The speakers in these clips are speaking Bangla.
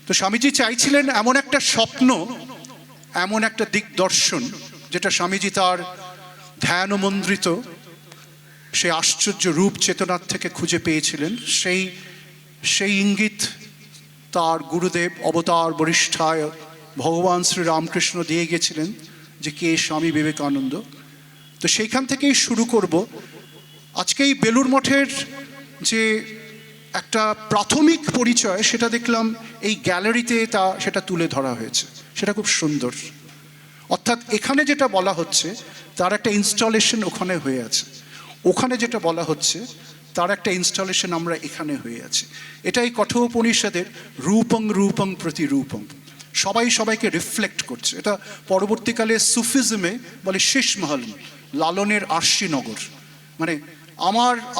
তো স্বামীজি চাইছিলেন এমন একটা স্বপ্ন, এমন একটা দিকদর্শন, যেটা স্বামীজি তার ধ্যানমন্দ্রিত সেই আশ্চর্য রূপ চেতনার থেকে খুঁজে পেয়েছিলেন। সেই ইঙ্গিত তার গুরুদেব অবতার বরিষ্ঠায় ভগবান শ্রী রামকৃষ্ণ দিয়ে গেছিলেন, যে কে স্বামী বিবেকানন্দ। তো সেইখান থেকেই শুরু করব। আজকে এই বেলুড় মঠের যে একটা প্রাথমিক পরিচয়, সেটা দেখলাম এই গ্যালারিতে সেটা তুলে ধরা হয়েছে, সেটা খুব সুন্দর। অর্থাৎ এখানে যেটা বলা হচ্ছে তার একটা ইনস্টলেশন ওখানে হয়ে আছে, ওখানে যেটা বলা হচ্ছে তার একটা ইনস্টলেশন আমরা এখানে হয়ে আছে। এটাই কঠোপনিষদের রূপং রূপং প্রতিরূপং, সবাই সবাইকে রিফ্লেক্ট করছে। এটা পরবর্তীকালে সুফিজমে বলে শীষ মহল, লালনের আরশিনগর, মানে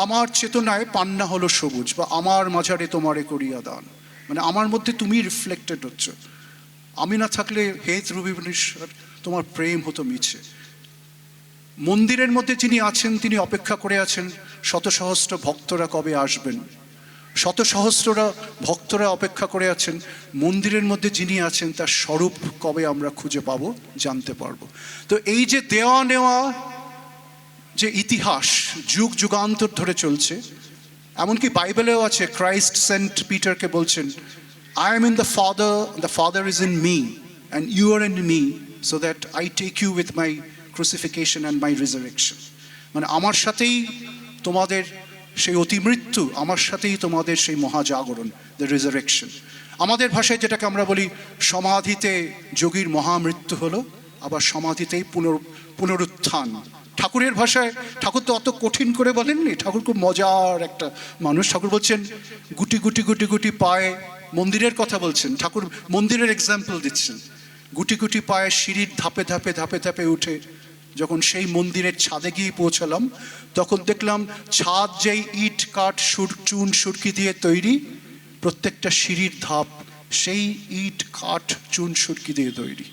আমার চেতনায় পান্না হলো সবুজ, বা আমার মাঝারে তোমারে করিয়া দান, মানে আমার মধ্যে তুমি রিফ্লেক্টেড হচ্ছ, আমি না থাকলে হে ধ্রুবীশ্বর তোমার প্রেম হতো মিছে। মন্দিরের মধ্যে যিনি আছেন তিনি অপেক্ষা করে আছেন শত সহস্র ভক্তরা কবে আসবেন, শত সহস্ররা ভক্তরা অপেক্ষা করে আছেন মন্দিরের মধ্যে যিনি আছেন তার স্বরূপ কবে আমরা খুঁজে পাবো, জানতে পারবো। তো এই যে দেওয়া নেওয়া যে ইতিহাস যুগ যুগান্তর ধরে চলছে, এমনকি বাইবেলেও আছে, ক্রাইস্ট সেন্ট পিটারকে বলছেন, I am in the father is in me and you are in me, so that I take you with my crucifixion and my resurrection. মানে আমার সাথেই তোমাদের সেই অতিমৃত্যু, আমার সাথেই তোমাদের সেই মহাজাগরণ, দ্য রিজারেকশন। আমাদের ভাষায় যেটাকে আমরা বলি সমাধিতে যোগীর মহামৃত্যু হলো, আবার সমাধিতেই পুনরুত্থান। ঠাকুরের ভাষায়, ঠাকুর তো অত কঠিন করে বলেননি, ঠাকুর খুব মজার একটা মানুষ। ঠাকুর বলছেন গুটি গুটি গুটি গুটি পায়ে, মন্দিরের কথা বলছেন, ঠাকুর মন্দিরের এক্সাম্পল দিচ্ছেন। গুটি গুটি পায়ে সিঁড়ির ধাপে ধাপে ধাপে ধাপে উঠে যখন সেই মন্দিরের ছাদে গিয়ে পৌঁছালাম, তখন দেখলাম ছাদ যেই ইট কাঠ চুন সুরকি দিয়ে তৈরি, প্রত্যেকটা সিঁড়ির ধাপ সেই ইট কাঠ চুন সুরকি দিয়ে তৈরি।